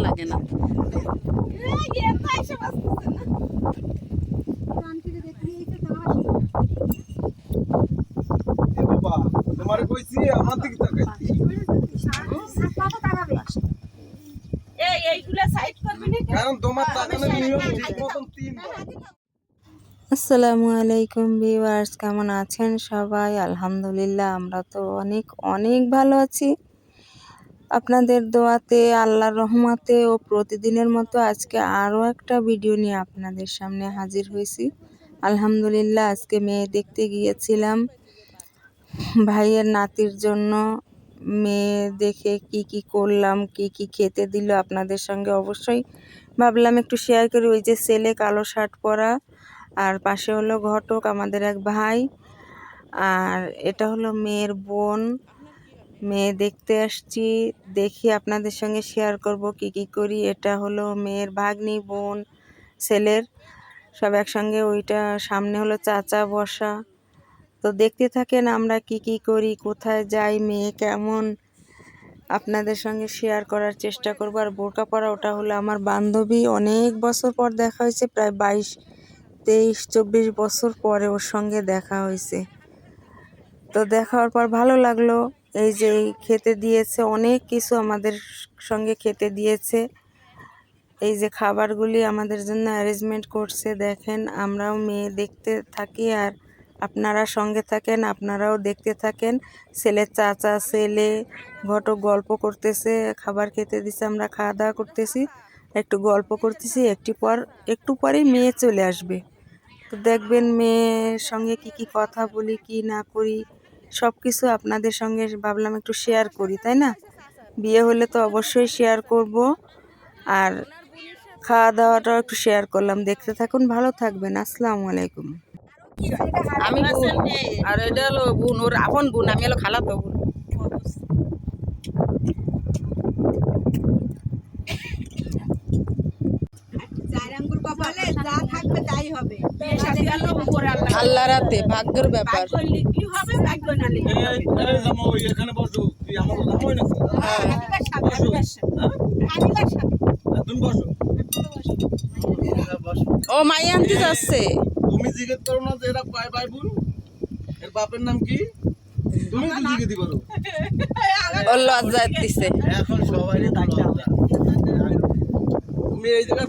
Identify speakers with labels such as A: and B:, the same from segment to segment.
A: লাগে না। আসসালামু আলাইকুম ভিউয়ার্স, কেমন আছেন সবাই? আলহামদুলিল্লাহ, আমরা তো অনেক অনেক ভালো আছি। আপনাদের দোয়াতে, আল্লাহর রহমতে ও প্রতিদিনের মতো আজকে আরও একটা ভিডিও নিয়ে আপনাদের সামনে হাজির হয়েছি। আলহামদুলিল্লাহ, আজকে মেয়ে দেখতে গিয়েছিলাম ভাইয়ের নাতির জন্য। মেয়ে দেখে কি কি করলাম, কি কি খেতে দিল আপনাদের সঙ্গে অবশ্যই ভাবলাম একটু শেয়ার করি। ওই যে ছেলে কালো শার্ট পরা, আর পাশে হলো ঘটক আমাদের এক ভাই, আর এটা হলো মেয়ের বোন। মেয়ে দেখতে আসছি, দেখি আপনাদের সঙ্গে শেয়ার করব কি কি করি। এটা হলো মেয়ের ভাগ্নি বোন ছেলের, সব একসঙ্গে। ওইটা সামনে হলো চাচা বসা। তো দেখতে থাকেন আমরা কি কি করি, কোথায় যাই, মেয়ে কেমন, আপনাদের সঙ্গে শেয়ার করার চেষ্টা করব। আর বোরকা পরা ওটা হলো আমার বান্ধবী, অনেক বছর পর দেখা হয়েছে, প্রায় 22-23-24 বছর পরে ওর সঙ্গে দেখা হয়েছে। তো দেখা হওয়ার পর ভালো লাগলো। এই যে খেতে দিয়েছে, অনেক কিছু আমাদের সঙ্গে খেতে দিয়েছে। এই যে খাবারগুলি আমাদের জন্য অ্যারেঞ্জমেন্ট করছে, দেখেন। আমরাও মেয়ে দেখতে থাকি আর আপনারা সঙ্গে থাকেন, আপনারাও দেখতে থাকেন। ছেলে চাচা ছেলে ঘটক গল্প করতেছে, খাবার খেতে দিছে, আমরা খাওয়া দাওয়া করতেছি, একটু গল্প করতেছি। একটু পরেই মেয়ে চলে আসবে। তো দেখবেন মেয়ের সঙ্গে কি কি কথা বলি, কি না করি, সব কিছু আপনাদের সঙ্গে ভাবলাম একটু শেয়ার করি, তাই না? বিয়ে হলে তো অবশ্যই শেয়ার করব, আর খাওয়া দাওয়াটাও একটু শেয়ার করলাম। দেখতে থাকুন, ভালো থাকবেন। আসসালামু আলাইকুম। আমি বোন, আর এটা হলো বোন, ওর আপন বোন, আমি হলো খালাতো বোন। আল্লাহ রাতে ভাগ্যের ব্যাপার। ও মাই আনতে যাচ্ছে।
B: তুমি জিজ্ঞেস করো না যে এরা কয় ভাই বোন, এর বাপের নাম কি, তুমি তো জিজ্ঞেস দিবা।
A: ও লজ্জা দিছে।
B: এখন সবাই তুমি এই জায়গায়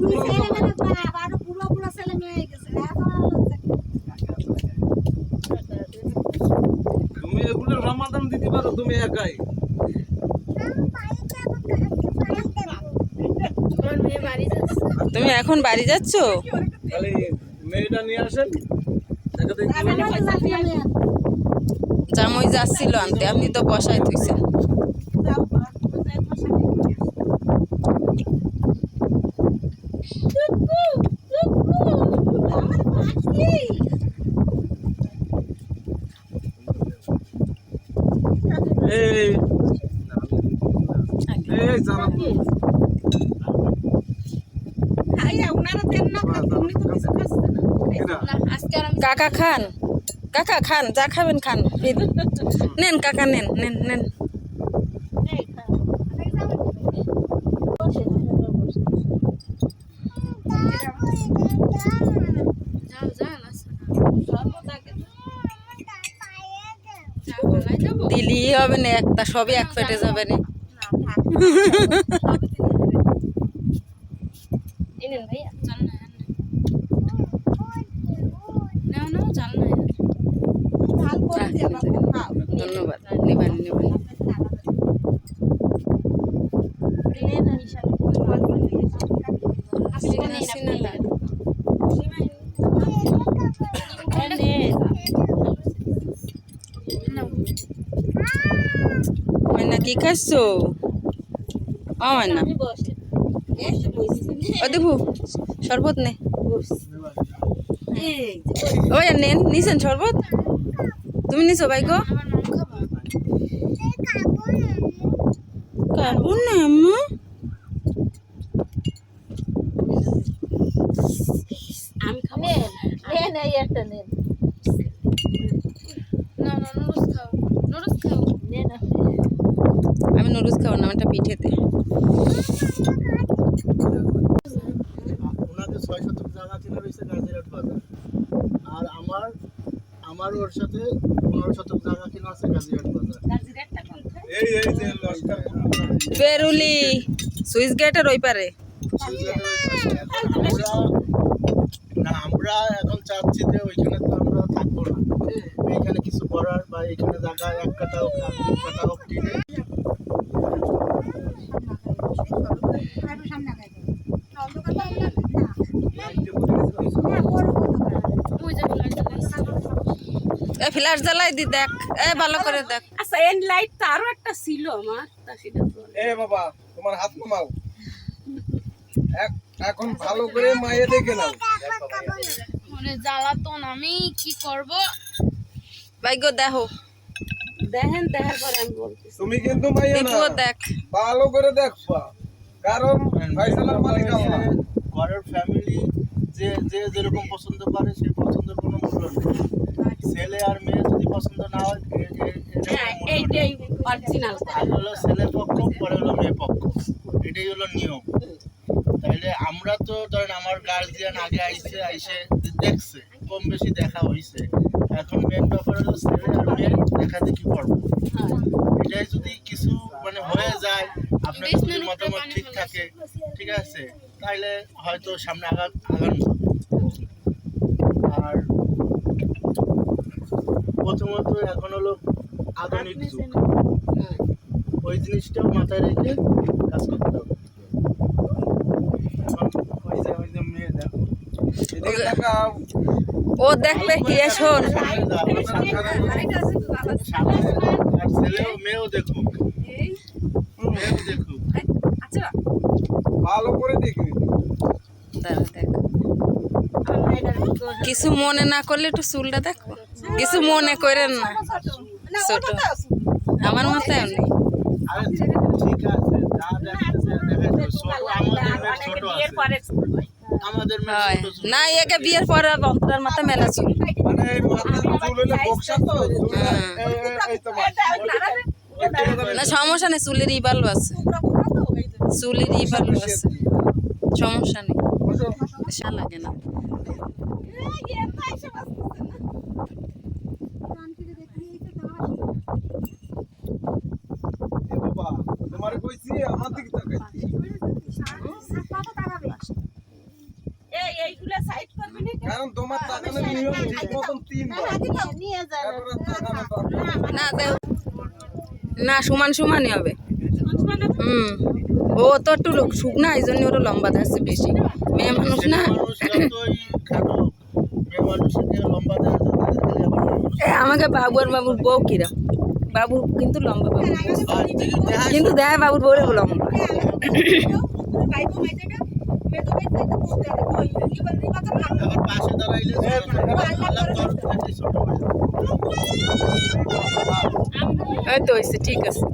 B: পুরো ছেলে মেয়ে গেছে। তুমি এগুলো সমাধান দিতে পারো তুমি একাই।
A: তুমি এখন বাড়ি যাচ্ছ?
B: খালি মেয়েটা নিয়ে আসেন।
A: জামাই যাচ্ছিল আনতে, আপনি তো বসায় থইছেন। কাকা খান, কাকা খান, যা খাবেন খান। নেন কাকা, নেন নেন নেন। দিলি হবে না, একটা সবই এক পেটে যাবে না। ধন্যবাদ, নেবেন নেবেন। মাইনা কি খাচ্ছো? ও মাইনা, ও দেবু শরবত নে। ওই নেন, নিছেন শরবত? তুমি নিছো ভাই গো? খাবো না আম্মু। আমি নুডলস খাবো না, একটা পিঠেতে।
C: আছে গাজীরহাট বাজার। আর আমার আমার ওর সাথে 15 শতক জায়গা কিনা আছে গাজীরহাট বাজার।
B: এই যে লস্করপুর
A: বেরুলি সুইচ গেটের ওই পারে।
C: আমরা এখন চাচ্ছি যে ওইখানে তো আমরা থাকবো না, এইখানে কিছু করার বা এইখানে জায়গা 1 কাঠা হোক 2 কাঠা হোক কিনে
A: ফ্ল্যাশ জ্বালাই দি দেখ, ভালো করে দেখ।
D: আচ্ছা এন্ড লাইট তো আরো একটা ছিল আমার, তা সেটা তো
B: এ বাবা তোমার হাত নামাও। এখন ভালো করে মায়ে দেখে নাও।
D: মনে জ্বালাতন, আমি কি করব?
A: ভাগ্য দেখো,
D: দেখেন দেখার পরে আমি বলতেছি।
B: তুমি কিন্তু মাইয়া না,
A: দীপুও দেখ।
B: ভালো করে দেখবা, কারণ ফাইসালার মালিক আল্লাহ।
C: ঘরের ফ্যামিলি যে যে যেরকম পছন্দ করে সেই পছন্দের কোনো মূল্য নেই। ছেলে আর মেয়ে যদি পছন্দ না হয়
D: হ্যাঁ এইটাই অরিজিনাল।
C: আগে হলো ছেলে পক্ষ, পরে হলো মেয়ে পক্ষ, এটাই হলো নিয়ম। তাইলে আমরা তো ধরেন আমার গার্জিয়ান আগে আইসে দেখছে, কম বেশি দেখা হয়েছে। এখন মেন ব্যাপার হলো ছেলে আর মেয়ে দেখা দেখি করবো। এটাই যদি কিছু মানে হয়ে যায়, আপনার যদি মতামত ঠিক থাকে, ঠিক আছে, তাইলে হয়তো সামনে আগানো যাবে। আর প্রথমত এখন হলো আধুনিক যুগ, ওই জিনিসটাও মাথায় রেখে কাজ করতে হবে। এখন ওই যে মেয়ে দেখো,
B: এদিকে তাকাও।
A: ও দেখবে কি শোন,
C: সামনে আর ছেলেও মেয়েও দেখুক, মেয়েও দেখুক।
B: ভালো করে দেখি।
A: দাঁড়া দেখ। কিছু মনে না করলে একটু চুলটা দেখো, কিছু মনে করেন না। ছোট আমার মতো এমনি।
C: আরে ঠিক আছে, যা দেখতেছে দেখাইতে ছোট, আমাদের মেয়ে ছোট আছে, আমাদের মেয়ে
A: হয়
C: ছোট ছোট।
A: না, একে বিয়ের পরে অন্তরার মাথা মেলা চুল।
B: মানে এই মাথার চুল হলে বক্সা তো চুল এই তো
A: না সমস্যা নেই, চুলের ই ভালো আছে, চুলের ই ভালো আছে, সমস্যা নেই, পেশা লাগে না।
B: বাবা তোমারে কইছি আমার দিকে তাকাই।
D: এইগুলা সাইড করবি না।
B: কারণ তোমার তাকানোর নিয়ম ঠিক মতন 3 বার। তারপরে তাকানো দরকার।
A: না দেও না, সমান সমানই হবে। ও তো একটু শুকনা, এই জন্য ওর লম্বা থাকছে বেশি, মেয়ে মানুষ না।
C: মানুষ যতই খাটো, মেয়ে মানুষের যে লম্বা দেখা যায়, তাদের খালি আবার মানুষ।
A: আমাকে বাবু আর বাবুর বউ কিরম, বাবু কিন্তু লম্বা, বাবু
C: আর থেকে দেখা
A: কিন্তু দেয় বাবুর বউরে লম্বা।
C: আবার পাশে দাঁড়াইলে আলাপ তরফ থেকে ছোট হয়ে যায়।
A: হয়তো হয়েছে, ঠিক আছে।